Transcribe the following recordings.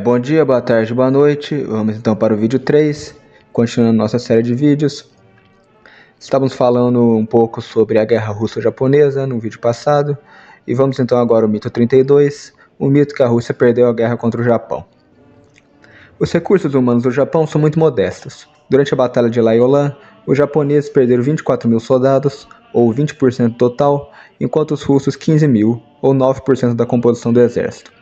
Bom dia, boa tarde, boa noite. Vamos então para o vídeo 3, continuando nossa série de vídeos. Estávamos falando um pouco sobre a guerra russo-japonesa no vídeo passado, e vamos então agora ao mito 32, o mito que a Rússia perdeu a guerra contra o Japão. Os recursos humanos do Japão são muito modestos. Durante a Batalha de Laiolan, os japoneses perderam 24 mil soldados, ou 20% total, enquanto os russos 15 mil, ou 9% da composição do exército.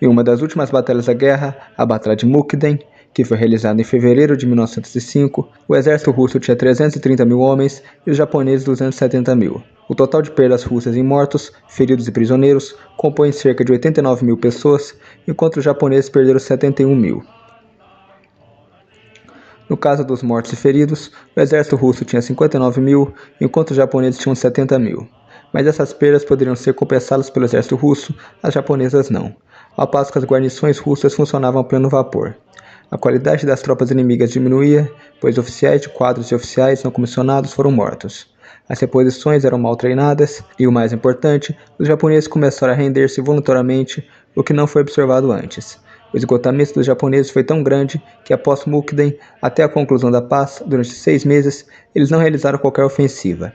Em uma das últimas batalhas da guerra, a Batalha de Mukden, que foi realizada em fevereiro de 1905, o exército russo tinha 330 mil homens e os japoneses 270 mil. O total de perdas russas em mortos, feridos e prisioneiros compõe cerca de 89 mil pessoas, enquanto os japoneses perderam 71 mil. No caso dos mortos e feridos, o exército russo tinha 59 mil, enquanto os japoneses tinham 70 mil. Mas essas perdas poderiam ser compensadas pelo exército russo, as japonesas não, ao passo que as guarnições russas funcionavam a pleno vapor. A qualidade das tropas inimigas diminuía, pois oficiais de quadros e oficiais não comissionados foram mortos. As reposições eram mal treinadas e, o mais importante, os japoneses começaram a render-se voluntariamente, o que não foi observado antes. O esgotamento dos japoneses foi tão grande que, após Mukden, até a conclusão da paz, durante 6 meses, eles não realizaram qualquer ofensiva.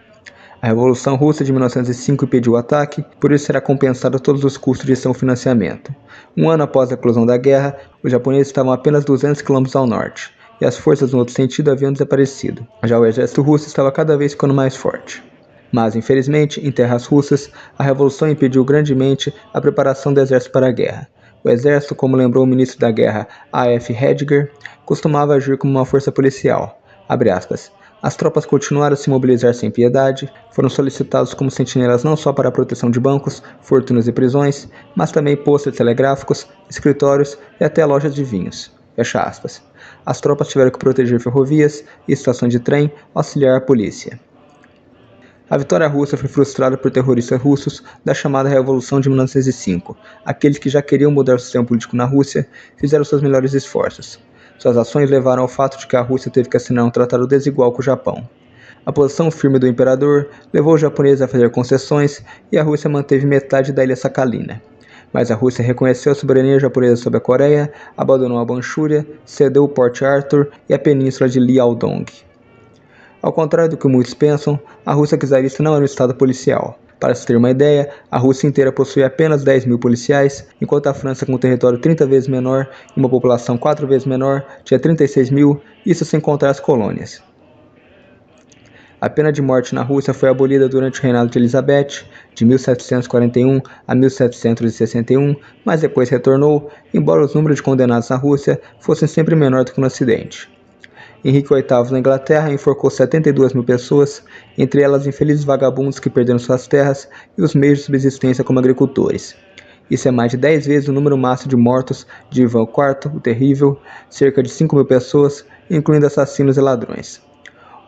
A Revolução Russa de 1905 impediu o ataque, por isso será compensado todos os custos de seu financiamento. Um ano após a conclusão da guerra, os japoneses estavam a apenas 200 km ao norte, e as forças no outro sentido haviam desaparecido. Já o exército russo estava cada vez ficando mais forte. Mas, infelizmente, em terras russas, a Revolução impediu grandemente a preparação do exército para a guerra. O exército, como lembrou o ministro da guerra A.F. Heidegger, costumava agir como uma força policial. Abre aspas. As tropas continuaram a se mobilizar sem piedade, foram solicitados como sentinelas não só para a proteção de bancos, fortunas e prisões, mas também postos telegráficos, escritórios e até lojas de vinhos. Fecha aspas. As tropas tiveram que proteger ferrovias e estações de trem, auxiliar a polícia. A vitória russa foi frustrada por terroristas russos da chamada Revolução de 1905. Aqueles que já queriam mudar o sistema político na Rússia fizeram seus melhores esforços. Suas ações levaram ao fato de que a Rússia teve que assinar um tratado desigual com o Japão. A posição firme do imperador levou os japoneses a fazer concessões e a Rússia manteve metade da ilha Sakhalina. Mas a Rússia reconheceu a soberania japonesa sobre a Coreia, abandonou a Manchúria, cedeu o Port Arthur e a península de Liaodong. Ao contrário do que muitos pensam, a Rússia czarista não era um estado policial. Para se ter uma ideia, a Rússia inteira possui apenas 10 mil policiais, enquanto a França, com um território 30 vezes menor e uma população 4 vezes menor, tinha 36 mil, isso sem contar as colônias. A pena de morte na Rússia foi abolida durante o reinado de Elizabeth, de 1741 a 1761, mas depois retornou, embora os números de condenados na Rússia fossem sempre menor do que no Ocidente. Henrique VIII na Inglaterra enforcou 72 mil pessoas, entre elas infelizes vagabundos que perderam suas terras e os meios de subsistência como agricultores. Isso é mais de 10 vezes o número máximo de mortos de Ivan IV, o Terrível, cerca de 5 mil pessoas, incluindo assassinos e ladrões.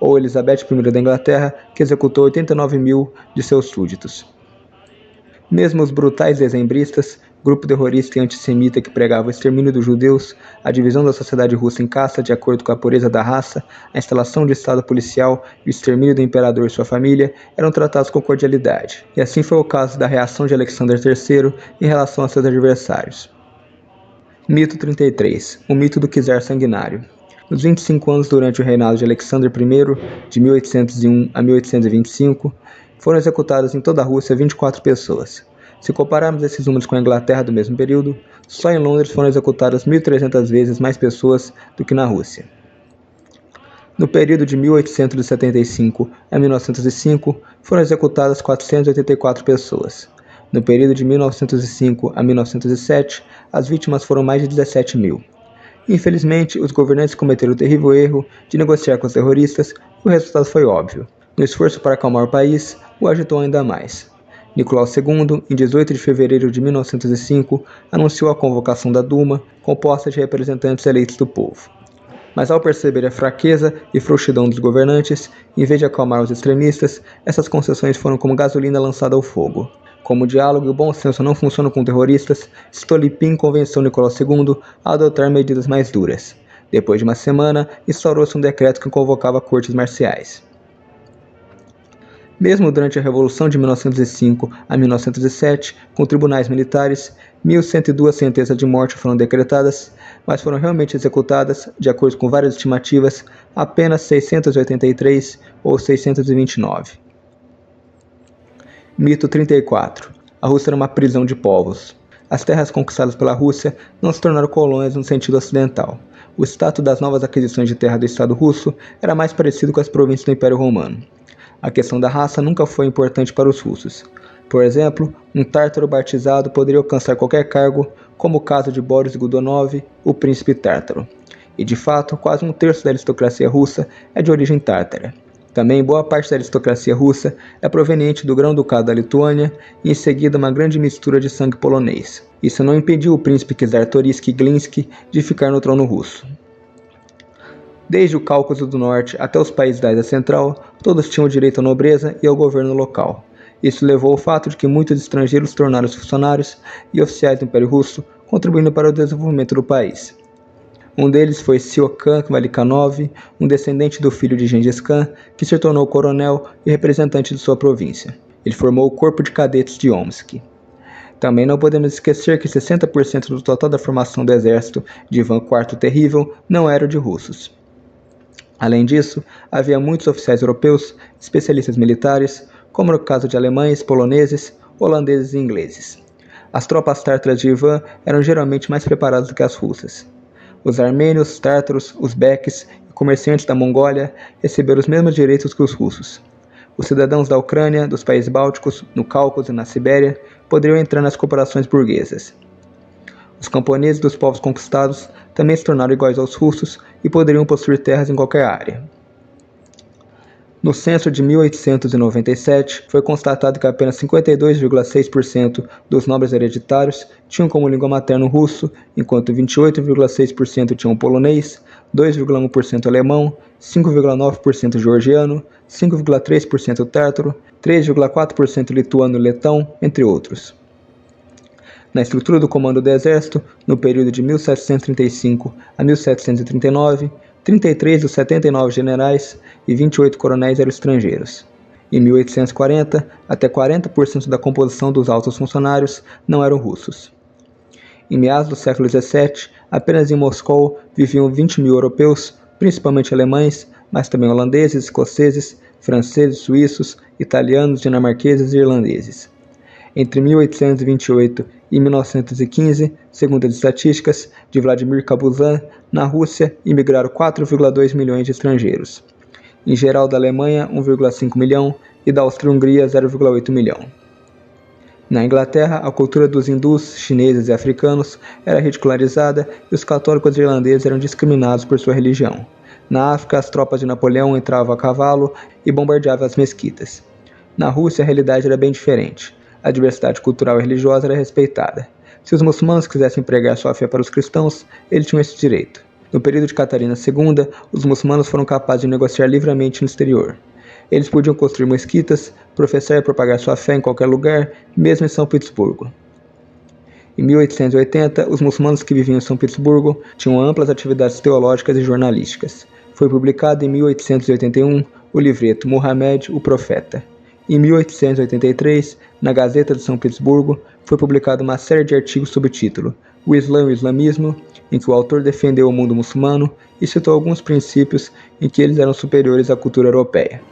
Ou Elizabeth I da Inglaterra, que executou 89 mil de seus súditos. Mesmo os brutais dezembristas, grupo terrorista e antissemita que pregava o extermínio dos judeus, a divisão da sociedade russa em casta de acordo com a pureza da raça, a instalação de estado policial e o extermínio do imperador e sua família, eram tratados com cordialidade. E assim foi o caso da reação de Alexandre III em relação a seus adversários. Mito 33. O mito do czar sanguinário. Nos 25 anos durante o reinado de Alexandre I, de 1801 a 1825, foram executadas em toda a Rússia 24 pessoas. Se compararmos esses números com a Inglaterra do mesmo período, só em Londres foram executadas 1.300 vezes mais pessoas do que na Rússia. No período de 1875 a 1905, foram executadas 484 pessoas. No período de 1905 a 1907, as vítimas foram mais de 17 mil. Infelizmente, os governantes cometeram o terrível erro de negociar com os terroristas e o resultado foi óbvio. No esforço para acalmar o país, o agitou ainda mais. Nicolau II, em 18 de fevereiro de 1905, anunciou a convocação da Duma, composta de representantes eleitos do povo. Mas ao perceber a fraqueza e frouxidão dos governantes, em vez de acalmar os extremistas, essas concessões foram como gasolina lançada ao fogo. Como o diálogo e o bom senso não funcionam com terroristas, Stolypin convenceu Nicolau II a adotar medidas mais duras. Depois de uma semana, instaurou-se um decreto que convocava cortes marciais. Mesmo durante a Revolução de 1905 a 1907, com tribunais militares, 1.102 sentenças de morte foram decretadas, mas foram realmente executadas, de acordo com várias estimativas, apenas 683 ou 629. Mito 34. A Rússia era uma prisão de povos. As terras conquistadas pela Rússia não se tornaram colônias no sentido ocidental. O status das novas aquisições de terra do Estado russo era mais parecido com as províncias do Império Romano. A questão da raça nunca foi importante para os russos. Por exemplo, um tártaro batizado poderia alcançar qualquer cargo, como o caso de Boris Godunov, o príncipe tártaro. E de fato, quase um terço da aristocracia russa é de origem tártara. Também boa parte da aristocracia russa é proveniente do Grão-Ducado da Lituânia e em seguida uma grande mistura de sangue polonês. Isso não impediu o príncipe czar Toriski-Glinski de ficar no trono russo. Desde o Cáucaso do Norte até os países da Ásia Central, todos tinham direito à nobreza e ao governo local. Isso levou ao fato de que muitos estrangeiros tornaram-se funcionários e oficiais do Império Russo, contribuindo para o desenvolvimento do país. Um deles foi Siokhan Valikhanov, um descendente do filho de Gengis Khan, que se tornou coronel e representante de sua província. Ele formou o Corpo de Cadetes de Omsk. Também não podemos esquecer que 60% do total da formação do exército de Ivan IV o Terrível não era de russos. Além disso, havia muitos oficiais europeus, especialistas militares, como no caso de alemães, poloneses, holandeses e ingleses. As tropas tártaras de Ivan eram geralmente mais preparadas do que as russas. Os armênios, tártaros, uzbeques e comerciantes da Mongólia receberam os mesmos direitos que os russos. Os cidadãos da Ucrânia, dos países bálticos, no Cáucaso e na Sibéria poderiam entrar nas corporações burguesas. Os camponeses dos povos conquistados também se tornaram iguais aos russos e poderiam possuir terras em qualquer área. No censo de 1897, foi constatado que apenas 52,6% dos nobres hereditários tinham como língua materna o russo, enquanto 28,6% tinham polonês, 2,1% alemão, 5,9% georgiano, 5,3% tártaro, 3,4% lituano e letão, entre outros. Na estrutura do comando do exército, no período de 1735 a 1739, 33 dos 79 generais e 28 coronéis eram estrangeiros. Em 1840, até 40% da composição dos altos funcionários não eram russos. Em meados do século XVII, apenas em Moscou viviam 20 mil europeus, principalmente alemães, mas também holandeses, escoceses, franceses, suíços, italianos, dinamarqueses e irlandeses. Entre 1828 e 1915, segundo as estatísticas de Vladimir Kabuzan, na Rússia imigraram 4,2 milhões de estrangeiros. Em geral da Alemanha, 1,5 milhão e da Áustria-Hungria, 0,8 milhão. Na Inglaterra, a cultura dos hindus, chineses e africanos era ridicularizada e os católicos irlandeses eram discriminados por sua religião. Na África, as tropas de Napoleão entravam a cavalo e bombardeavam as mesquitas. Na Rússia, a realidade era bem diferente. A diversidade cultural e religiosa era respeitada. Se os muçulmanos quisessem pregar sua fé para os cristãos, eles tinham esse direito. No período de Catarina II, os muçulmanos foram capazes de negociar livremente no exterior. Eles podiam construir mesquitas, professar e propagar sua fé em qualquer lugar, mesmo em São Petersburgo. Em 1880, os muçulmanos que viviam em São Petersburgo tinham amplas atividades teológicas e jornalísticas. Foi publicado em 1881 o livreto Muhammad, o Profeta. Em 1883, na Gazeta de São Petersburgo, foi publicada uma série de artigos sob o título O Islã e o Islamismo, em que o autor defendeu o mundo muçulmano e citou alguns princípios em que eles eram superiores à cultura europeia.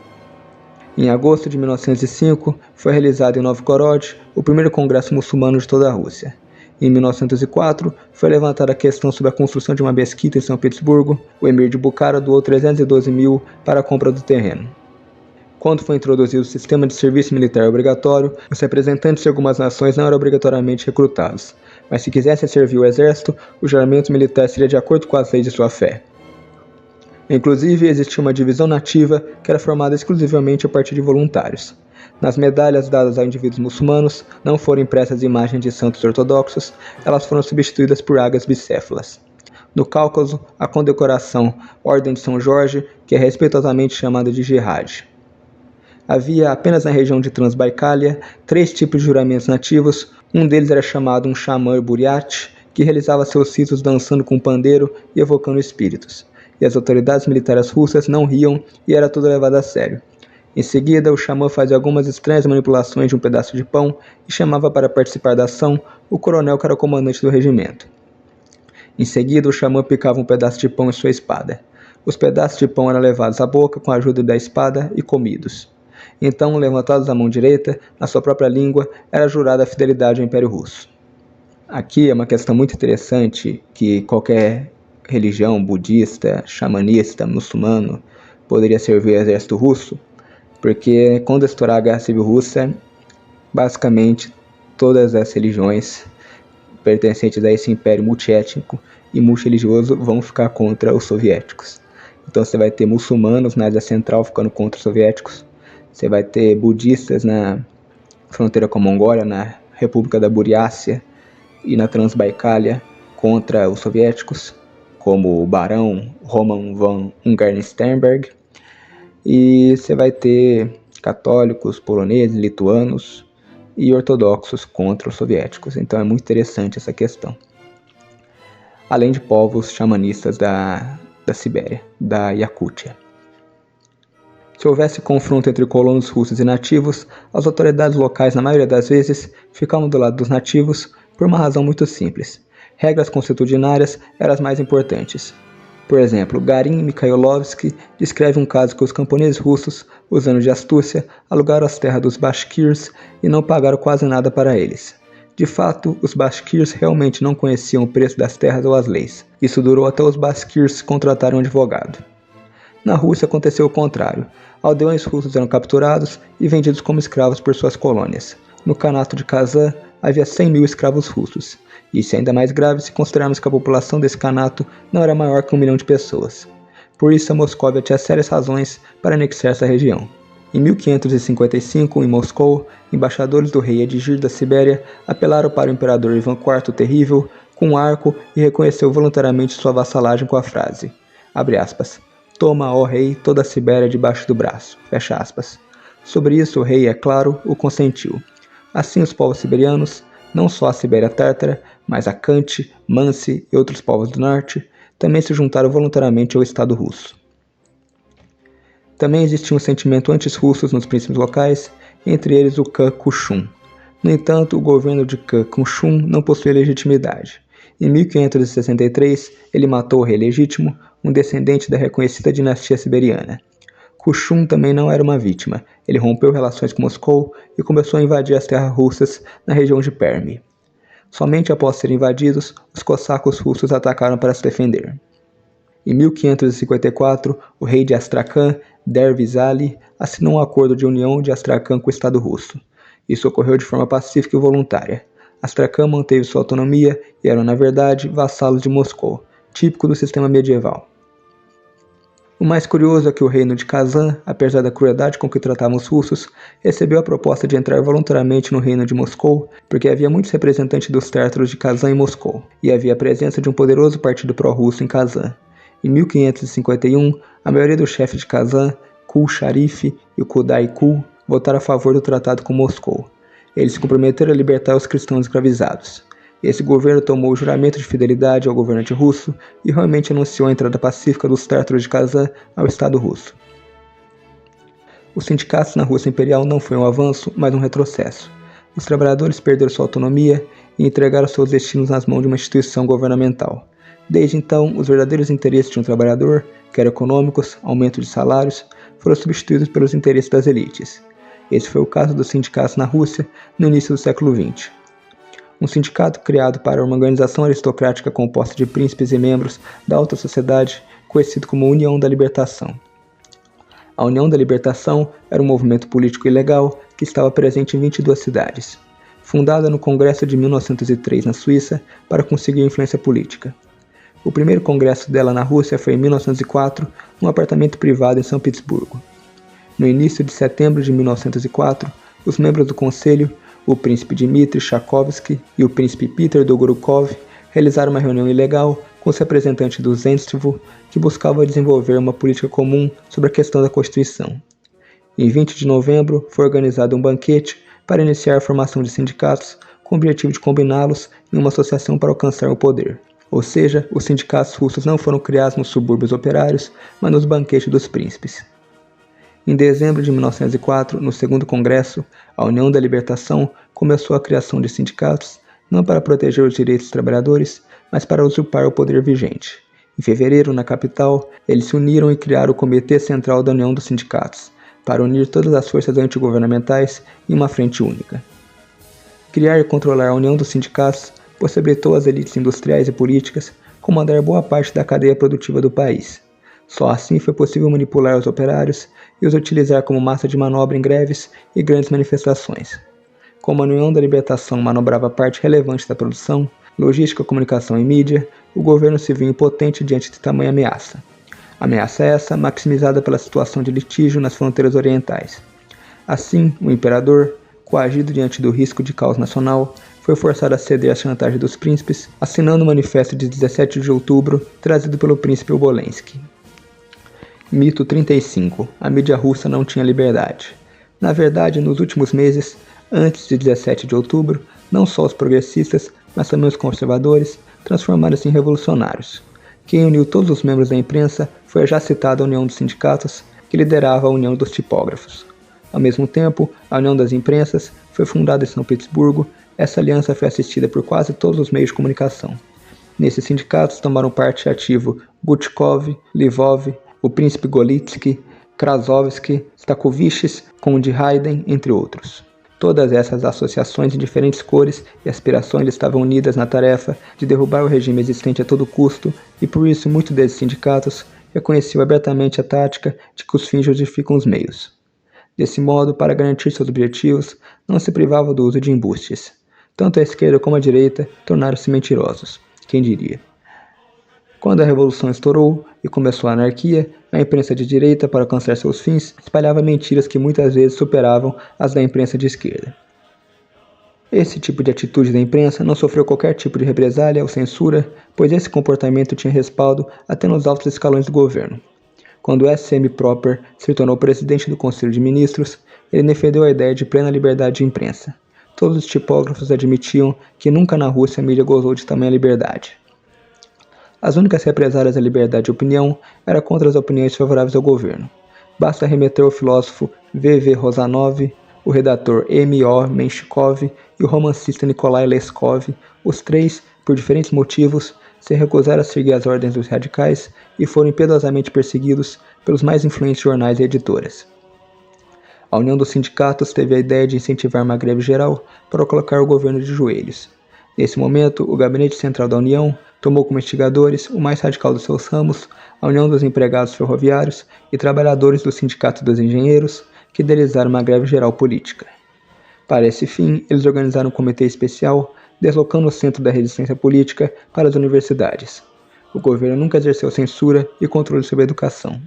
Em agosto de 1905, foi realizado em Novgorod o primeiro congresso muçulmano de toda a Rússia. Em 1904, foi levantada a questão sobre a construção de uma mesquita em São Petersburgo. O emir de Bukhara doou 312 mil para a compra do terreno. Quando foi introduzido o sistema de serviço militar obrigatório, os representantes de algumas nações não eram obrigatoriamente recrutados, mas se quisessem servir o exército, o juramento militar seria de acordo com as leis de sua fé. Inclusive, existia uma divisão nativa que era formada exclusivamente a partir de voluntários. Nas medalhas dadas a indivíduos muçulmanos não foram impressas imagens de santos ortodoxos, elas foram substituídas por águias bicéfalas. No Cáucaso, a condecoração Ordem de São Jorge, que é respeitosamente chamada de Jihad. Havia apenas na região de Transbaicália 3 tipos de juramentos nativos. Um deles era chamado um xamã buriat, que realizava seus ritos dançando com pandeiro e evocando espíritos. E as autoridades militares russas não riam e era tudo levado a sério. Em seguida, o xamã fazia algumas estranhas manipulações de um pedaço de pão e chamava para participar da ação o coronel que era o comandante do regimento. Em seguida, o xamã picava um pedaço de pão em sua espada. Os pedaços de pão eram levados à boca com a ajuda da espada e comidos. Então, levantados a mão direita, na sua própria língua, era jurada a fidelidade ao Império Russo. Aqui é uma questão muito interessante que qualquer religião budista, xamanista, muçulmano poderia servir ao exército russo, porque quando estourar a Guerra Civil Russa, basicamente todas as religiões pertencentes a esse império multiétnico e multireligioso vão ficar contra os soviéticos. Então você vai ter muçulmanos na Ásia Central ficando contra os soviéticos, você vai ter budistas na fronteira com a Mongólia, na República da Buriácia e na Transbaicália contra os soviéticos, como o barão Roman von Ungern-Sternberg, e você vai ter católicos, poloneses, lituanos e ortodoxos contra os soviéticos. Então é muito interessante essa questão. Além de povos xamanistas da Sibéria, da Iacútia. Se houvesse confronto entre colonos russos e nativos, as autoridades locais, na maioria das vezes, ficavam do lado dos nativos por uma razão muito simples. Regras consuetudinárias eram as mais importantes. Por exemplo, Garin Mikhailovsky descreve um caso que os camponeses russos, usando de astúcia, alugaram as terras dos Bashkirs e não pagaram quase nada para eles. De fato, os Bashkirs realmente não conheciam o preço das terras ou as leis. Isso durou até os Bashkirs contratarem um advogado. Na Rússia aconteceu o contrário. Aldeões russos eram capturados e vendidos como escravos por suas colônias. No Kanato de Kazan havia 100 mil escravos russos. Isso é ainda mais grave se considerarmos que a população desse Kanato não era maior que 1 milhão de pessoas. Por isso, a Moscóvia tinha sérias razões para anexar essa região. Em 1555, em Moscou, embaixadores do rei Edigir da Sibéria apelaram para o imperador Ivan IV o Terrível com um arco e reconheceu voluntariamente sua vassalagem com a frase, abre aspas, toma, ó rei, toda a Sibéria debaixo do braço, fecha aspas. Sobre isso o rei, é claro, o consentiu. Assim os povos siberianos, não só a Sibéria tártara, mas a Khanty, Mansi e outros povos do norte, também se juntaram voluntariamente ao Estado russo. Também existia um sentimento anti-russos nos príncipes locais, entre eles o Khan Kushum. No entanto, o governo de Khan Kushum não possuía legitimidade. Em 1563, ele matou o rei legítimo, um descendente da reconhecida dinastia siberiana. Kushum também não era uma vítima. Ele rompeu relações com Moscou e começou a invadir as terras russas na região de Perm. Somente após serem invadidos, os cossacos russos atacaram para se defender. Em 1554, o rei de Astrakhan, Dervizali, assinou um acordo de união de Astrakhan com o Estado russo. Isso ocorreu de forma pacífica e voluntária. Astrakhan manteve sua autonomia e eram, na verdade, vassalos de Moscou, típico do sistema medieval. O mais curioso é que o reino de Kazan, apesar da crueldade com que tratavam os russos, recebeu a proposta de entrar voluntariamente no reino de Moscou, porque havia muitos representantes dos tártaros de Kazan em Moscou, e havia a presença de um poderoso partido pró-russo em Kazan. Em 1551, a maioria dos chefes de Kazan, Kul Sharif e o Kudai Kul, votaram a favor do tratado com Moscou. Eles se comprometeram a libertar os cristãos escravizados. Esse governo tomou o juramento de fidelidade ao governante russo e realmente anunciou a entrada pacífica dos tártaros de Kazan ao Estado russo. Os sindicatos na Rússia Imperial não foi um avanço, mas um retrocesso. Os trabalhadores perderam sua autonomia e entregaram seus destinos nas mãos de uma instituição governamental. Desde então, os verdadeiros interesses de um trabalhador, quer econômicos, aumento de salários, foram substituídos pelos interesses das elites. Esse foi o caso dos sindicatos na Rússia no início do século XX. Um sindicato criado para uma organização aristocrática composta de príncipes e membros da alta sociedade, conhecido como União da Libertação. A União da Libertação era um movimento político ilegal que estava presente em 22 cidades. Fundada no Congresso de 1903 na Suíça para conseguir influência política. O primeiro congresso dela na Rússia foi em 1904, num apartamento privado em São Petersburgo. No início de setembro de 1904, os membros do conselho, o príncipe Dmitry Shakovsky e o príncipe Peter Dolgorukov, realizaram uma reunião ilegal com os representantes do Zemstvo, que buscavam desenvolver uma política comum sobre a questão da Constituição. Em 20 de novembro, foi organizado um banquete para iniciar a formação de sindicatos com o objetivo de combiná-los em uma associação para alcançar o poder. Ou seja, os sindicatos russos não foram criados nos subúrbios operários, mas nos banquetes dos príncipes. Em dezembro de 1904, no segundo congresso, a União da Libertação começou a criação de sindicatos, não para proteger os direitos dos trabalhadores, mas para usurpar o poder vigente. Em fevereiro, na capital, eles se uniram e criaram o Comitê Central da União dos Sindicatos, para unir todas as forças antigovernamentais em uma frente única. Criar e controlar a União dos Sindicatos possibilitou às elites industriais e políticas comandar boa parte da cadeia produtiva do país. Só assim foi possível manipular os operários e os utilizar como massa de manobra em greves e grandes manifestações. Como a União da Libertação manobrava parte relevante da produção, logística, comunicação e mídia, o governo se viu impotente diante de tamanha ameaça. Ameaça essa maximizada pela situação de litígio nas fronteiras orientais. Assim, o imperador, coagido diante do risco de caos nacional, foi forçado a ceder à chantagem dos príncipes, assinando o manifesto de 17 de outubro, trazido pelo príncipe Obolensky. Mito 35. A mídia russa não tinha liberdade. Na verdade, nos últimos meses, antes de 17 de outubro, não só os progressistas, mas também os conservadores, transformaram-se em revolucionários. Quem uniu todos os membros da imprensa foi a já citada União dos Sindicatos, que liderava a União dos Tipógrafos. Ao mesmo tempo, a União das Imprensas foi fundada em São Petersburgo. Essa aliança foi assistida por quase todos os meios de comunicação. Nesses sindicatos tomaram parte ativo Gutkov, Lvov, o príncipe Golitsky, Krasovsky, Stakoviches, Conde Haydn, entre outros. Todas essas associações de diferentes cores e aspirações estavam unidas na tarefa de derrubar o regime existente a todo custo, e por isso muitos desses sindicatos reconheciam abertamente a tática de que os fins justificam os meios. Desse modo, para garantir seus objetivos, não se privavam do uso de embustes. Tanto a esquerda como a direita tornaram-se mentirosos. Quem diria? Quando a Revolução estourou e começou a anarquia, a imprensa de direita, para alcançar seus fins, espalhava mentiras que muitas vezes superavam as da imprensa de esquerda. Esse tipo de atitude da imprensa não sofreu qualquer tipo de represália ou censura, pois esse comportamento tinha respaldo até nos altos escalões do governo. Quando S.M. Proper se tornou presidente do Conselho de Ministros, ele defendeu a ideia de plena liberdade de imprensa. Todos os tipógrafos admitiam que nunca na Rússia a mídia gozou de tamanha liberdade. As únicas represálias à liberdade de opinião eram contra as opiniões favoráveis ao governo. Basta remeter ao filósofo V.V. Rozanov, o redator M.O. Menshikov e o romancista Nikolai Leskov. Os três, por diferentes motivos, se recusaram a seguir as ordens dos radicais e foram impiedosamente perseguidos pelos mais influentes jornais e editoras. A União dos Sindicatos teve a ideia de incentivar uma greve geral para colocar o governo de joelhos. Nesse momento, o Gabinete Central da União tomou como instigadores o mais radical dos seus ramos, a União dos Empregados Ferroviários e Trabalhadores do Sindicato dos Engenheiros, que idealizaram uma greve geral política. Para esse fim, eles organizaram um comitê especial, deslocando o centro da resistência política para as universidades. O governo nunca exerceu censura e controle sobre a educação.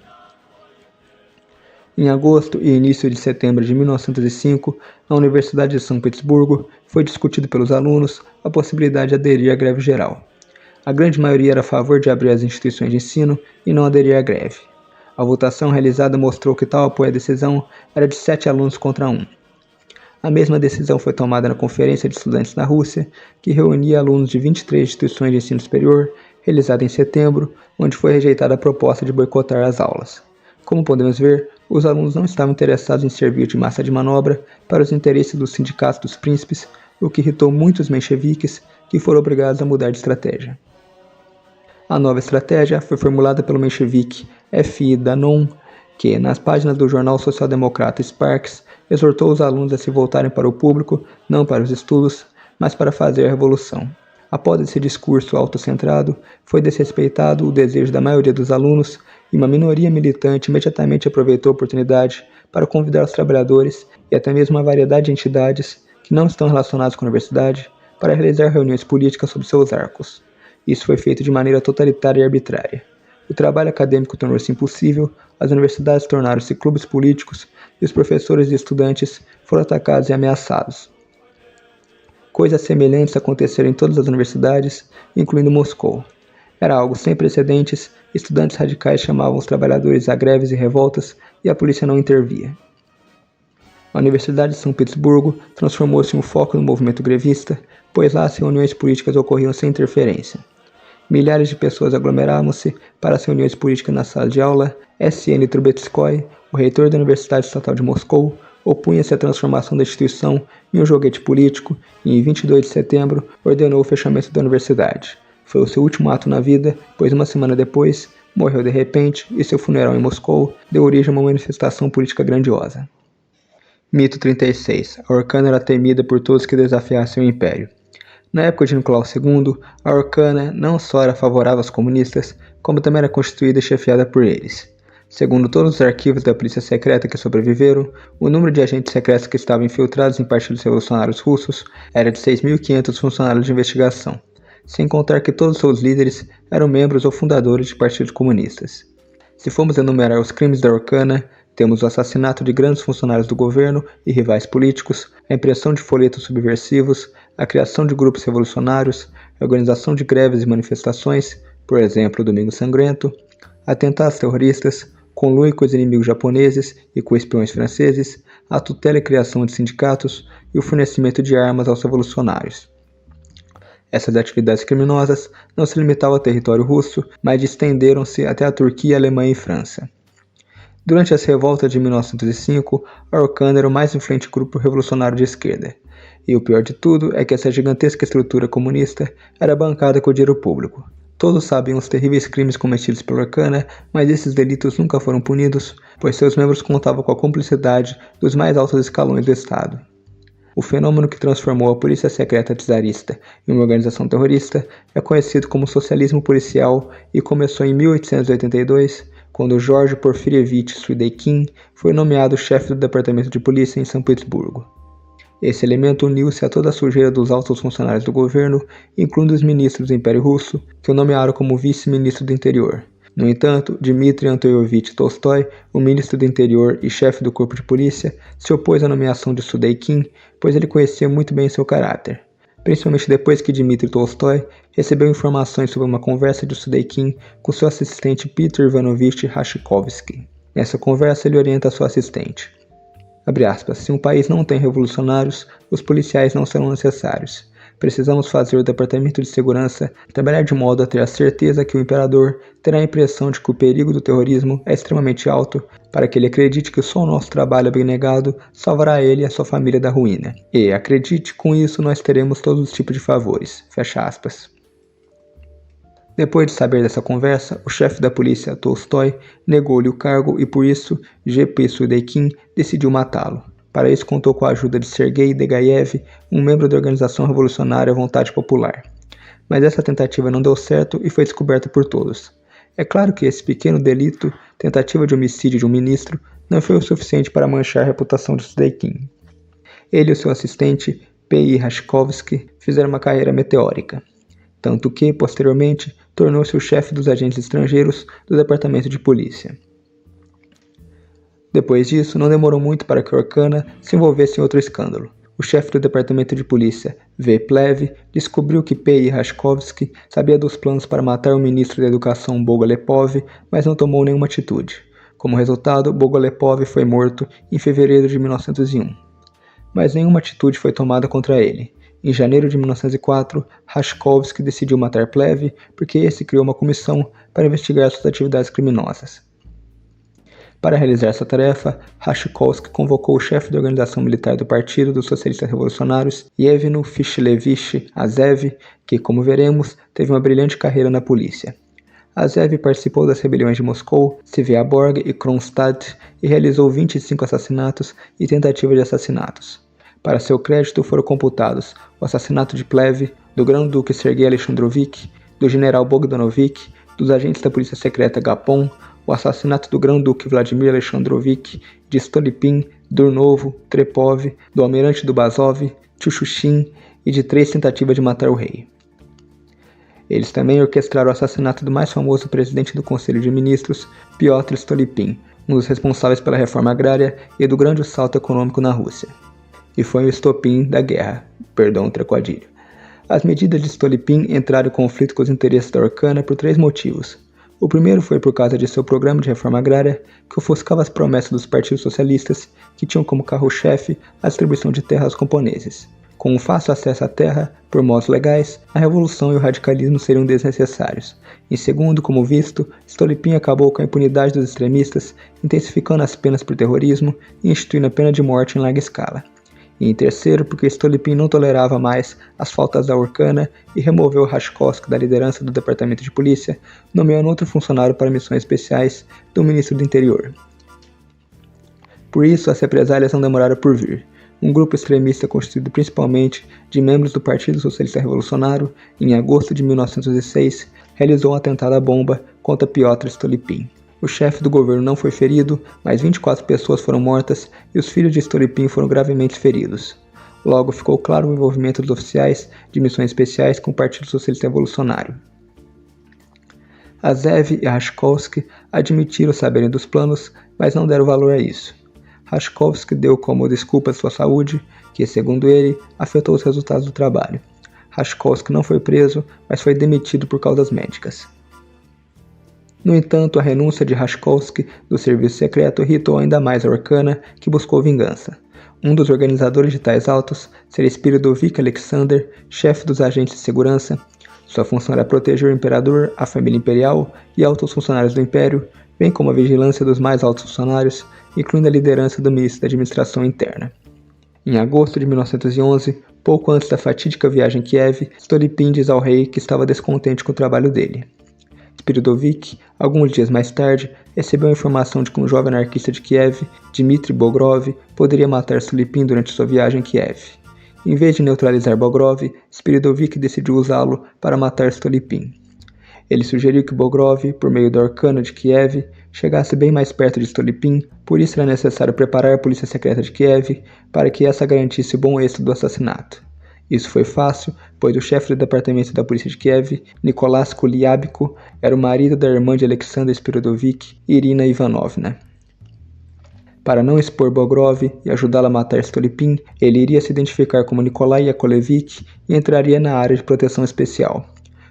Em agosto e início de setembro de 1905, na Universidade de São Petersburgo, foi discutido pelos alunos a possibilidade de aderir à greve geral. A grande maioria era a favor de abrir as instituições de ensino e não aderir à greve. A votação realizada mostrou que tal apoio à decisão era de 7 alunos contra 1. A mesma decisão foi tomada na Conferência de Estudantes na Rússia, que reunia alunos de 23 instituições de ensino superior, realizada em setembro, onde foi rejeitada a proposta de boicotar as aulas. Como podemos ver, os alunos não estavam interessados em servir de massa de manobra para os interesses dos sindicatos dos príncipes, o que irritou muitos mencheviques, que foram obrigados a mudar de estratégia. A nova estratégia foi formulada pelo menchevique F.I. Danon, que, nas páginas do jornal social-democrata Sparks, exortou os alunos a se voltarem para o público, não para os estudos, mas para fazer a revolução. Após esse discurso autocentrado, foi desrespeitado o desejo da maioria dos alunos e uma minoria militante imediatamente aproveitou a oportunidade para convidar os trabalhadores e até mesmo uma variedade de entidades que não estão relacionadas com a universidade para realizar reuniões políticas sob seus arcos. Isso foi feito de maneira totalitária e arbitrária. O trabalho acadêmico tornou-se impossível, as universidades tornaram-se clubes políticos e os professores e estudantes foram atacados e ameaçados. Coisas semelhantes aconteceram em todas as universidades, incluindo Moscou. Era algo sem precedentes, estudantes radicais chamavam os trabalhadores a greves e revoltas e a polícia não intervia. A Universidade de São Petersburgo transformou-se em um foco do movimento grevista, pois lá as reuniões políticas ocorriam sem interferência. Milhares de pessoas aglomeravam-se para as reuniões políticas na sala de aula. S.N. Trubetskoy, o reitor da Universidade Estatal de Moscou, opunha-se à transformação da instituição em um joguete político e, em 22 de setembro, ordenou o fechamento da universidade. Foi o seu último ato na vida, pois uma semana depois, morreu de repente e seu funeral em Moscou deu origem a uma manifestação política grandiosa. Mito 36. A Orkana era temida por todos que desafiassem o império. Na época de Nicolau II, a Orkana não só era favorável aos comunistas, como também era constituída e chefiada por eles. Segundo todos os arquivos da polícia secreta que sobreviveram, o número de agentes secretos que estavam infiltrados em partidos revolucionários russos era de 6.500 funcionários de investigação, sem contar que todos seus líderes eram membros ou fundadores de partidos comunistas. Se formos enumerar os crimes da Orkana, temos o assassinato de grandes funcionários do governo e rivais políticos, a impressão de folhetos subversivos, a criação de grupos revolucionários, a organização de greves e manifestações, por exemplo, o Domingo Sangrento, atentados terroristas, conluio com os inimigos japoneses e com espiões franceses, a tutela e criação de sindicatos e o fornecimento de armas aos revolucionários. Essas atividades criminosas não se limitavam ao território russo, mas estenderam-se até a Turquia, Alemanha e França. Durante as revoltas de 1905, a Orkana era o mais influente grupo revolucionário de esquerda. E o pior de tudo é que essa gigantesca estrutura comunista era bancada com o dinheiro público. Todos sabiam os terríveis crimes cometidos pela Orkana, mas esses delitos nunca foram punidos, pois seus membros contavam com a cumplicidade dos mais altos escalões do Estado. O fenômeno que transformou a polícia secreta czarista em uma organização terrorista é conhecido como socialismo policial e começou em 1882, quando George Porfirievich Sudeikin foi nomeado chefe do departamento de polícia em São Petersburgo. Esse elemento uniu-se a toda a sujeira dos altos funcionários do governo, incluindo os ministros do Império Russo, que o nomearam como vice-ministro do Interior. No entanto, Dmitry Antonovich Tolstói, o ministro do Interior e chefe do corpo de polícia, se opôs à nomeação de Sudeikin, pois ele conhecia muito bem seu caráter. Principalmente depois que Dmitry Tolstói recebeu informações sobre uma conversa de Sudeikin com seu assistente Peter Ivanovich Raskovsky. Nessa conversa, ele orienta seu assistente. Abre aspas, se um país não tem revolucionários, os policiais não serão necessários. Precisamos fazer o Departamento de Segurança trabalhar de modo a ter a certeza que o imperador terá a impressão de que o perigo do terrorismo é extremamente alto, para que ele acredite que só o nosso trabalho abnegado salvará ele e a sua família da ruína. E, acredite, com isso nós teremos todos os tipos de favores. Fecha aspas. Depois de saber dessa conversa, o chefe da polícia, Tolstói, negou-lhe o cargo e por isso G.P. Sudeikin decidiu matá-lo. Para isso contou com a ajuda de Sergei Degaev, um membro da organização revolucionária Vontade Popular. Mas essa tentativa não deu certo e foi descoberta por todos. É claro que esse pequeno delito, tentativa de homicídio de um ministro, não foi o suficiente para manchar a reputação de Sudeikin. Ele e o seu assistente, P.I. Raskovsky, fizeram uma carreira meteórica. Tanto que, posteriormente, tornou-se o chefe dos agentes estrangeiros do departamento de polícia. Depois disso, não demorou muito para que Orkana se envolvesse em outro escândalo. O chefe do departamento de polícia, V. Plev, descobriu que P.I. Raskovsky sabia dos planos para matar o ministro da Educação Bogolepov, mas não tomou nenhuma atitude. Como resultado, Bogolepov foi morto em fevereiro de 1901. Mas nenhuma atitude foi tomada contra ele. Em janeiro de 1904, Raskovsky decidiu matar Plev porque esse criou uma comissão para investigar suas atividades criminosas. Para realizar essa tarefa, Raskovsky convocou o chefe da organização militar do Partido dos Socialistas Revolucionários, Yevno Fishlevich Azev, que, como veremos, teve uma brilhante carreira na polícia. Azev participou das rebeliões de Moscou, Siviaborg e Kronstadt e realizou 25 assassinatos e tentativas de assassinatos. Para seu crédito foram computados o assassinato de Plev, do grão-duque Sergei Alexandrovich, do general Bogdanovich, dos agentes da polícia secreta Gapon, o assassinato do grão-duque Vladimir Alexandrovich, de Stolypin, Durnovo, Trepov, do almirante do Bazov, Tchushin e de 3 tentativas de matar o rei. Eles também orquestraram o assassinato do mais famoso presidente do Conselho de Ministros, Piotr Stolypin, um dos responsáveis pela reforma agrária e do grande salto econômico na Rússia. E foi o estopim da guerra, o trocadilho. As medidas de Stolypin entraram em conflito com os interesses da Orkana por 3 motivos. O primeiro foi por causa de seu programa de reforma agrária, que ofuscava as promessas dos partidos socialistas, que tinham como carro-chefe a distribuição de terra aos camponeses. Com um fácil acesso à terra, por modos legais, a revolução e o radicalismo seriam desnecessários. Em segundo, como visto, Stolypin acabou com a impunidade dos extremistas, intensificando as penas por terrorismo e instituindo a pena de morte em larga escala. E em terceiro, porque Stolypin não tolerava mais as faltas da Orkana e removeu Rashkovsky da liderança do departamento de polícia, nomeando outro funcionário para missões especiais do ministro do interior. Por isso, as represálias não demoraram por vir. Um grupo extremista constituído principalmente de membros do Partido Socialista Revolucionário, em agosto de 1906, realizou um atentado à bomba contra Piotr Stolypin. O chefe do governo não foi ferido, mas 24 pessoas foram mortas e os filhos de Stolypin foram gravemente feridos. Logo ficou claro o envolvimento dos oficiais de missões especiais com o Partido Socialista Revolucionário. Azev e Rashkovsky admitiram saberem dos planos, mas não deram valor a isso. Rashkovsky deu como desculpa sua saúde, que, segundo ele, afetou os resultados do trabalho. Rashkovsky não foi preso, mas foi demitido por causas médicas. No entanto, a renúncia de Rashkovsky do serviço secreto irritou ainda mais a Orkana, que buscou vingança. Um dos organizadores de tais autos seria Spiridovich Alexander, chefe dos agentes de segurança. Sua função era proteger o imperador, a família imperial e altos funcionários do império, bem como a vigilância dos mais altos funcionários, incluindo a liderança do ministro da Administração Interna. Em agosto de 1911, pouco antes da fatídica viagem a Kiev, Stolypin diz ao rei que estava descontente com o trabalho dele. Spiridovich, alguns dias mais tarde, recebeu a informação de que um jovem anarquista de Kiev, Dmitry Bogrov, poderia matar Stolypin durante sua viagem a Kiev. Em vez de neutralizar Bogrov, Spiridovich decidiu usá-lo para matar Stolypin. Ele sugeriu que Bogrov, por meio da Orkana de Kiev, chegasse bem mais perto de Stolypin, por isso era necessário preparar a polícia secreta de Kiev para que essa garantisse o bom êxito do assassinato. Isso foi fácil, pois o chefe do departamento da polícia de Kiev, Nikolás Kuliabko, era o marido da irmã de Alexander Spiridovich, Irina Ivanovna. Para não expor Bogrov e ajudá-la a matar Stolypin, ele iria se identificar como Nikolai Yakovlevich e entraria na área de proteção especial.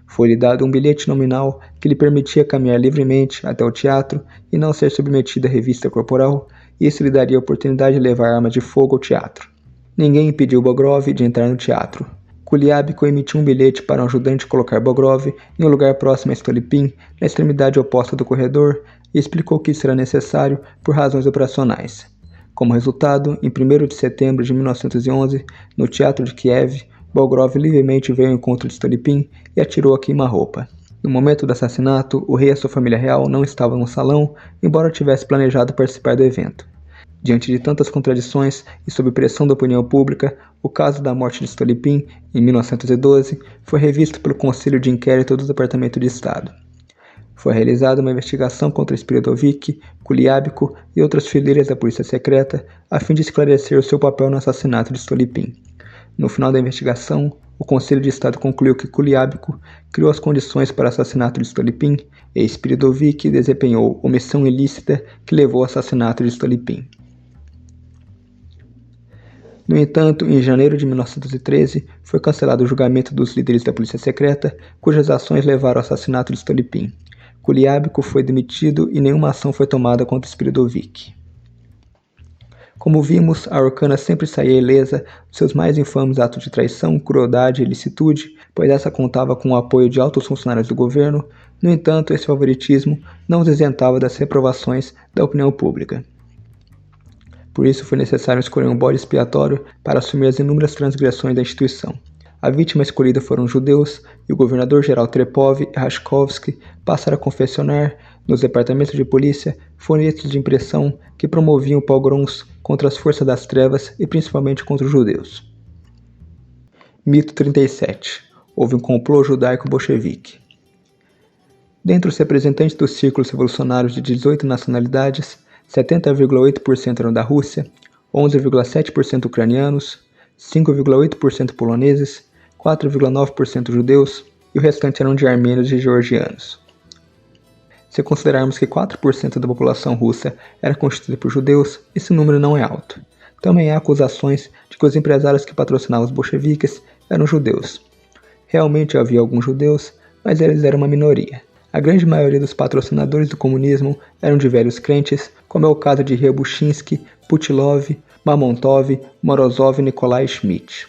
Foi-lhe dado um bilhete nominal que lhe permitia caminhar livremente até o teatro e não ser submetido à revista corporal, e isso lhe daria a oportunidade de levar armas de fogo ao teatro. Ninguém impediu Bogrov de entrar no teatro. Kuliabko emitiu um bilhete para um ajudante colocar Bogrov em um lugar próximo a Stolypin, na extremidade oposta do corredor, e explicou que isso era necessário por razões operacionais. Como resultado, em 1º de setembro de 1911, no teatro de Kiev, Bogrov livremente veio ao encontro de Stolypin e atirou a queima-roupa. No momento do assassinato, o rei e a sua família real não estavam no salão, embora tivesse planejado participar do evento. Diante de tantas contradições e sob pressão da opinião pública, o caso da morte de Stolypin, em 1912, foi revisto pelo Conselho de Inquérito do Departamento de Estado. Foi realizada uma investigação contra Spiridovich, Kuliabko e outras fileiras da polícia secreta, a fim de esclarecer o seu papel no assassinato de Stolypin. No final da investigação, o Conselho de Estado concluiu que Kuliabko criou as condições para o assassinato de Stolypin e Spiridovich desempenhou omissão ilícita que levou ao assassinato de Stolypin. No entanto, em janeiro de 1913, foi cancelado o julgamento dos líderes da polícia secreta, cujas ações levaram ao assassinato de Stolypin. Kuliabko foi demitido e nenhuma ação foi tomada contra Spiridovich. Como vimos, a Orkana sempre saía ilesa dos seus mais infames atos de traição, crueldade e ilicitude, pois essa contava com o apoio de altos funcionários do governo. No entanto, esse favoritismo não os isentava das reprovações da opinião pública. Por isso foi necessário escolher um bode expiatório para assumir as inúmeras transgressões da instituição. A vítima escolhida foram os judeus, e o governador-geral Trepov e Rashkovsky passaram a confeccionar, nos departamentos de polícia, folhetos de impressão que promoviam pogroms contra as forças das trevas e principalmente contra os judeus. Mito 37. Houve um complô judaico-bolchevique. Dentre os representantes dos círculos revolucionários de 18 nacionalidades, 70,8% eram da Rússia, 11,7% ucranianos, 5,8% poloneses, 4,9% judeus e o restante eram de armênios e georgianos. Se considerarmos que 4% da população russa era constituída por judeus, esse número não é alto. Também há acusações de que os empresários que patrocinavam os bolcheviques eram judeus. Realmente havia alguns judeus, mas eles eram uma minoria. A grande maioria dos patrocinadores do comunismo eram de velhos crentes, como é o caso de Ryabuchinsky, Putilov, Mamontov, Morozov e Nikolai Schmidt.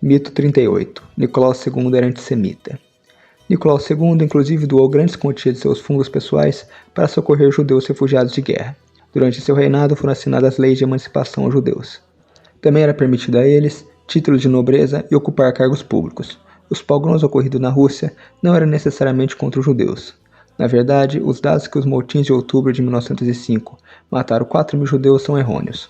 Mito 38. Nicolau II era antissemita. Nicolau II, inclusive, doou grandes quantias de seus fundos pessoais para socorrer judeus refugiados de guerra. Durante seu reinado foram assinadas leis de emancipação aos judeus. Também era permitido a eles títulos de nobreza e ocupar cargos públicos. Os pogroms ocorridos na Rússia não eram necessariamente contra os judeus. Na verdade, os dados que os motins de outubro de 1905 mataram 4.000 judeus são errôneos.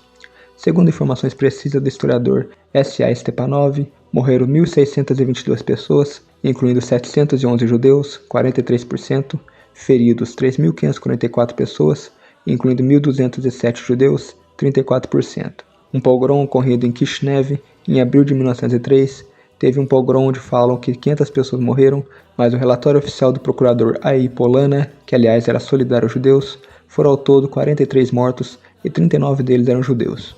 Segundo informações precisas do historiador S.A. Stepanov, morreram 1.622 pessoas, incluindo 711 judeus, 43%, feridos 3.544 pessoas, incluindo 1.207 judeus, 34%. Um pogrom ocorrido em Kishinev em abril de 1903, teve um pogrom onde falam que 500 pessoas morreram, mas o relatório oficial do procurador A.I. Polana, que aliás era solidário aos judeus, foram ao todo 43 mortos e 39 deles eram judeus.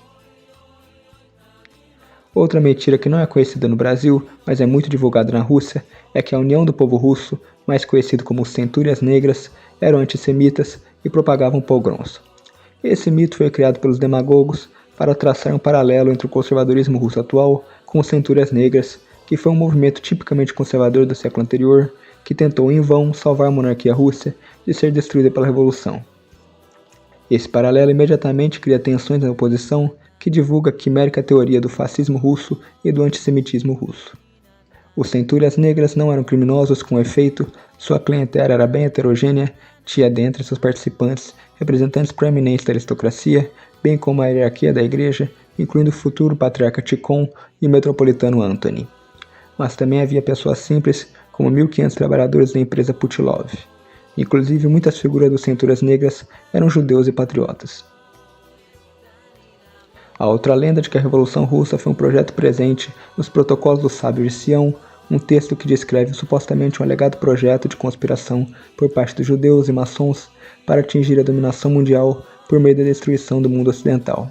Outra mentira que não é conhecida no Brasil, mas é muito divulgada na Rússia, é que a União do Povo Russo, mais conhecido como Centúrias Negras, eram antissemitas e propagavam pogroms. Esse mito foi criado pelos demagogos para traçar um paralelo entre o conservadorismo russo atual com os Centúrias Negras, que foi um movimento tipicamente conservador do século anterior, que tentou em vão salvar a monarquia russa de ser destruída pela Revolução. Esse paralelo imediatamente cria tensões na oposição, que divulga a quimérica teoria do fascismo russo e do antissemitismo russo. Os Centúrias Negras não eram criminosos com efeito, sua clientela era bem heterogênea, tinha dentre seus participantes representantes proeminentes da aristocracia, bem como a hierarquia da igreja, incluindo o futuro patriarca Tikhon e o metropolitano Antony. Mas também havia pessoas simples, como 1.500 trabalhadores da empresa Putilov. Inclusive, muitas figuras dos Centúrias Negras eram judeus e patriotas. A outra lenda de que a Revolução Russa foi um projeto presente nos Protocolos dos Sábios de Sião, um texto que descreve supostamente um alegado projeto de conspiração por parte dos judeus e maçons para atingir a dominação mundial por meio da destruição do mundo ocidental.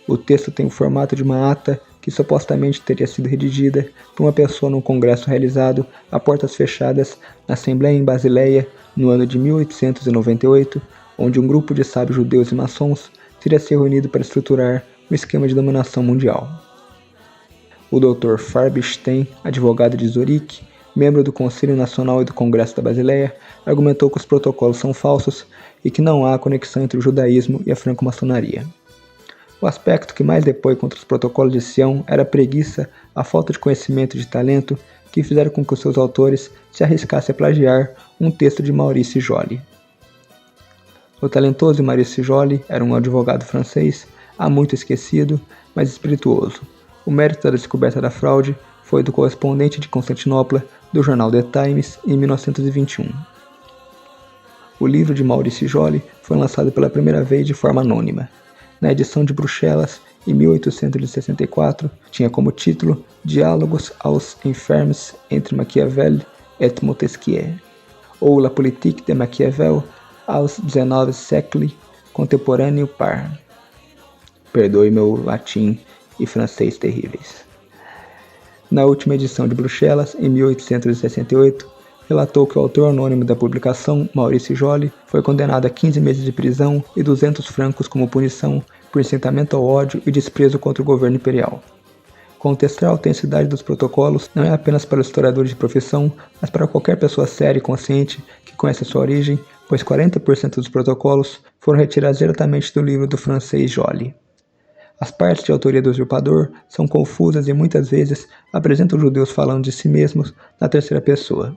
O texto tem o formato de uma ata que supostamente teria sido redigida por uma pessoa num congresso realizado a portas fechadas na Assembleia em Basileia no ano de 1898, onde um grupo de sábios judeus e maçons teria se reunido para estruturar um esquema de dominação mundial. O Dr. Farbstein, advogado de Zurique, membro do Conselho Nacional e do Congresso da Basileia, argumentou que os protocolos são falsos e que não há conexão entre o judaísmo e a franco-maçonaria. O aspecto que mais depõe contra os protocolos de Sião era a preguiça, a falta de conhecimento e de talento que fizeram com que os seus autores se arriscassem a plagiar um texto de Maurice Joly. O talentoso Maurice Joly era um advogado francês, há muito esquecido, mas espirituoso. O mérito da descoberta da fraude foi do correspondente de Constantinopla do jornal The Times em 1921. O livro de Maurice Joly foi lançado pela primeira vez de forma anônima. Na edição de Bruxelas, em 1864, tinha como título Diálogos aos Enfermes entre Maquiavel et Montesquieu, ou La politique de Maquiavel aos XIX siècle contemporâneo par. Perdoe meu latim e francês terríveis. Na última edição de Bruxelas, em 1868, relatou que o autor anônimo da publicação, Maurice Joly, foi condenado a 15 meses de prisão e 200 francos como punição por incitamento ao ódio e desprezo contra o governo imperial. Contestar a autenticidade dos protocolos não é apenas para os historiadores de profissão, mas para qualquer pessoa séria e consciente que conhece a sua origem, pois 40% dos protocolos foram retirados diretamente do livro do francês Joly. As partes de autoria do usurpador são confusas e muitas vezes apresentam os judeus falando de si mesmos na terceira pessoa.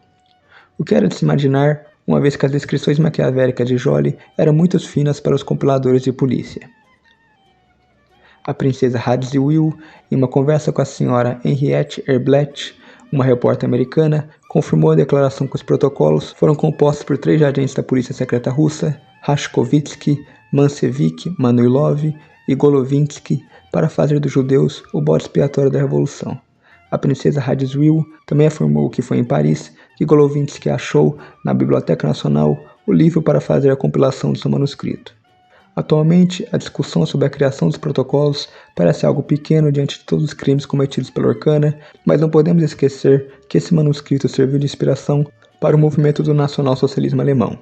O que era de se imaginar, uma vez que as descrições maquiavélicas de Joly eram muito finas para os compiladores de polícia. A princesa Radziwiłł, em uma conversa com a senhora Henriette Herblet, uma repórter americana, confirmou a declaração que os protocolos foram compostos por 3 agentes da polícia secreta russa, Rashkovitsky, Mansevich, Manilov e Golovinsky, para fazer dos judeus o bode expiatório da Revolução. A princesa Radziwiłł também afirmou que foi em Paris que Golovinsky achou, na Biblioteca Nacional, o livro para fazer a compilação do seu manuscrito. Atualmente, a discussão sobre a criação dos protocolos parece algo pequeno diante de todos os crimes cometidos pela Orkana, mas não podemos esquecer que esse manuscrito serviu de inspiração para o movimento do nacionalsocialismo alemão.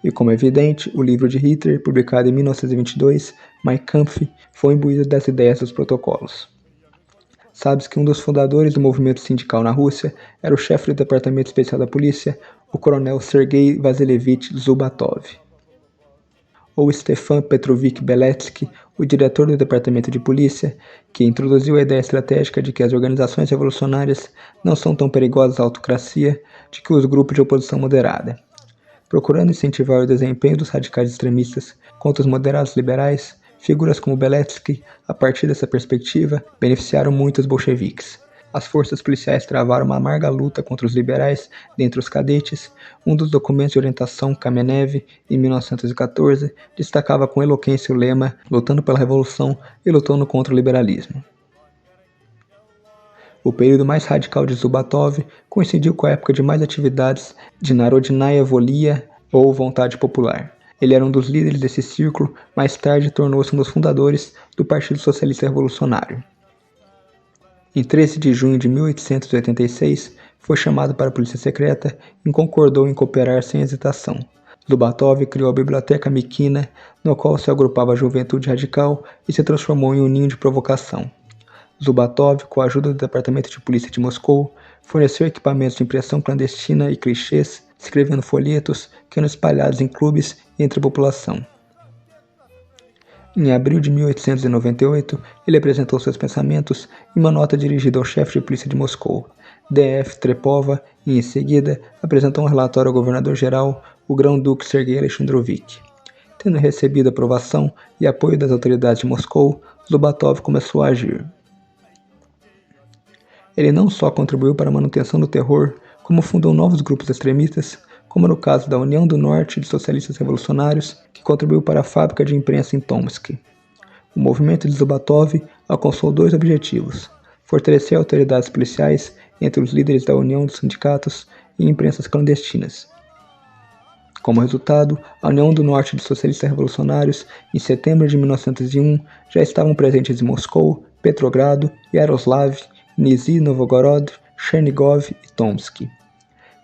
E como é evidente, o livro de Hitler, publicado em 1922, Mein Kampf, foi imbuído das ideias dos protocolos. Sabe-se que um dos fundadores do movimento sindical na Rússia era o chefe do Departamento Especial da Polícia, o coronel Sergei Vasilievich Zhubatov. Ou Stefan Petrovich Beletsky, o diretor do Departamento de Polícia, que introduziu a ideia estratégica de que as organizações revolucionárias não são tão perigosas à autocracia de que os grupos de oposição moderada. Procurando incentivar o desempenho dos radicais extremistas contra os moderados liberais, figuras como Beletsky, a partir dessa perspectiva, beneficiaram muito os bolcheviques. As forças policiais travaram uma amarga luta contra os liberais dentre os cadetes. Um dos documentos de orientação Kamenev, em 1914, destacava com eloquência o lema "lutando pela revolução e lutando contra o liberalismo". O período mais radical de Zhubatov coincidiu com a época de mais atividades de Narodnaya Volia, ou Vontade Popular. Ele era um dos líderes desse círculo, mais tarde tornou-se um dos fundadores do Partido Socialista Revolucionário. Em 13 de junho de 1886, foi chamado para a polícia secreta e concordou em cooperar sem hesitação. Zhubatov criou a Biblioteca Mikina, no qual se agrupava a juventude radical e se transformou em um ninho de provocação. Zhubatov, com a ajuda do Departamento de Polícia de Moscou, forneceu equipamentos de impressão clandestina e clichês, escrevendo folhetos que eram espalhados em clubes e entre a população. Em abril de 1898, ele apresentou seus pensamentos em uma nota dirigida ao chefe de polícia de Moscou, D.F. Trepova, e em seguida apresentou um relatório ao governador-geral, o grão-duque Sergei Alexandrovich. Tendo recebido aprovação e apoio das autoridades de Moscou, Zhubatov começou a agir. Ele não só contribuiu para a manutenção do terror, como fundou novos grupos extremistas, como no caso da União do Norte de Socialistas Revolucionários, que contribuiu para a fábrica de imprensa em Tomsk. O movimento de Zhubatov alcançou dois objetivos: fortalecer autoridades policiais entre os líderes da União dos Sindicatos e imprensas clandestinas. Como resultado, a União do Norte de Socialistas Revolucionários, em setembro de 1901, já estavam presentes em Moscou, Petrogrado, Yaroslav, Nizhny Novgorod, Chernigov e Tomsk.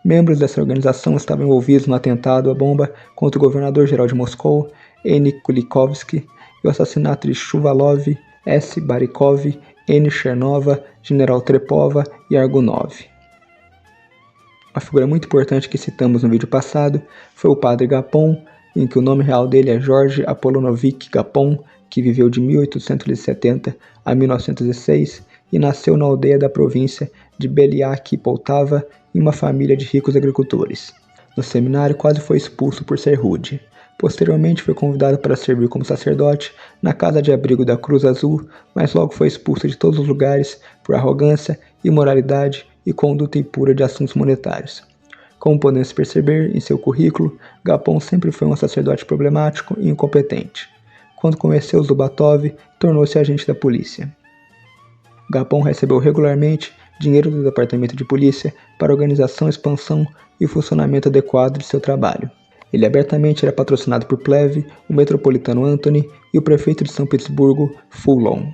Membros dessa organização estavam envolvidos no atentado à bomba contra o governador-geral de Moscou, N. Kulikovsky, e o assassinato de Shuvalov, S. Barikov, N. Chernova, General Trepova e Argunov. Uma figura muito importante que citamos no vídeo passado foi o padre Gapon, em que o nome real dele é George Apollonovich Gapon, que viveu de 1870 a 1906 e nasceu na aldeia da província de Beliaki, Poltava, em uma família de ricos agricultores. No seminário quase foi expulso por ser rude. Posteriormente foi convidado para servir como sacerdote na casa de abrigo da Cruz Azul, mas logo foi expulso de todos os lugares por arrogância, imoralidade e conduta impura de assuntos monetários. Como podemos perceber em seu currículo, Gapon sempre foi um sacerdote problemático e incompetente. Quando conheceu Zhubatov, tornou-se agente da polícia. Gapon recebeu regularmente dinheiro do Departamento de Polícia para a organização, expansão e funcionamento adequado de seu trabalho. Ele abertamente era patrocinado por Pleve, o metropolitano Antony e o prefeito de São Petersburgo, Fulon.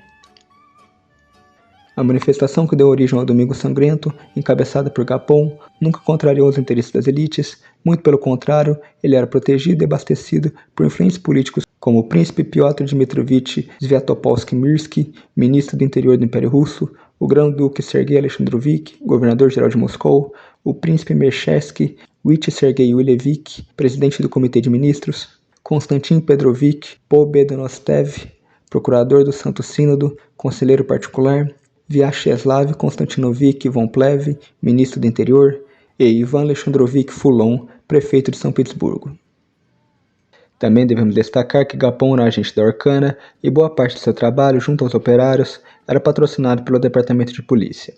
A manifestação que deu origem ao Domingo Sangrento, encabeçada por Gapon, nunca contrariou os interesses das elites, muito pelo contrário, ele era protegido e abastecido por influentes políticos como o príncipe Piotr Dmitrovich Sviatopolsky-Mirsky, ministro do interior do Império Russo, o grão-duque Sergei Alexandrovich, governador-geral de Moscou, o príncipe Merchevsky, Sergei Ulevich, presidente do Comitê de Ministros, Konstantin Petrovich Pobedonostev, procurador do Santo Sínodo, conselheiro particular, Vyacheslav Konstantinovich von Pleve, ministro do Interior, e Ivan Alexandrovich Fulon, prefeito de São Petersburgo. Também devemos destacar que Gapon era agente da Orkana e boa parte de seu trabalho junto aos operários era patrocinado pelo Departamento de Polícia.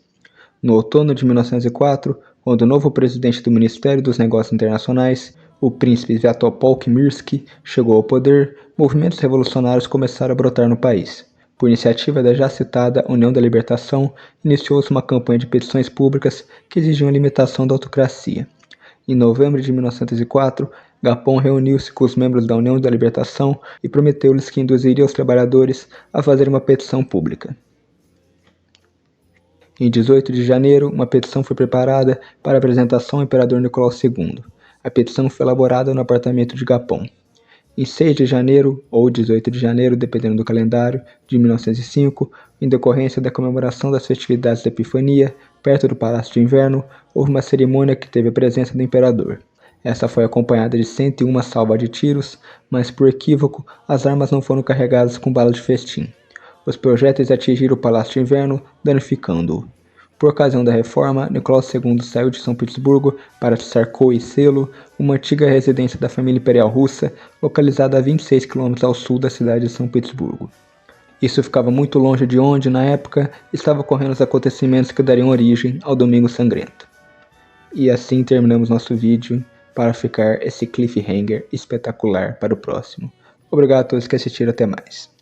No outono de 1904, quando o novo presidente do Ministério dos Negócios Internacionais, o príncipe Sviatopolk-Mirsky, chegou ao poder, movimentos revolucionários começaram a brotar no país. Por iniciativa da já citada União da Libertação, iniciou-se uma campanha de petições públicas que exigiam a limitação da autocracia. Em novembro de 1904, Gapon reuniu-se com os membros da União da Libertação e prometeu-lhes que induziria os trabalhadores a fazer uma petição pública. Em 18 de janeiro, uma petição foi preparada para apresentação ao imperador Nicolau II. A petição foi elaborada no apartamento de Gapon. Em 6 de janeiro ou 18 de janeiro, dependendo do calendário, de 1905, em decorrência da comemoração das festividades da Epifania, perto do Palácio de Inverno, houve uma cerimônia que teve a presença do imperador. Essa foi acompanhada de 101 salvas de tiros, mas por equívoco, as armas não foram carregadas com bala de festim. Os projéteis atingiram o Palácio de Inverno, danificando-o. Por ocasião da reforma, Nicolau II saiu de São Petersburgo para Tsarskoye Selo, uma antiga residência da família imperial russa, localizada a 26 km ao sul da cidade de São Petersburgo. Isso ficava muito longe de onde, na época, estavam ocorrendo os acontecimentos que dariam origem ao Domingo Sangrento. E assim terminamos nosso vídeo, para ficar esse cliffhanger espetacular para o próximo. Obrigado a todos que assistiram, até mais.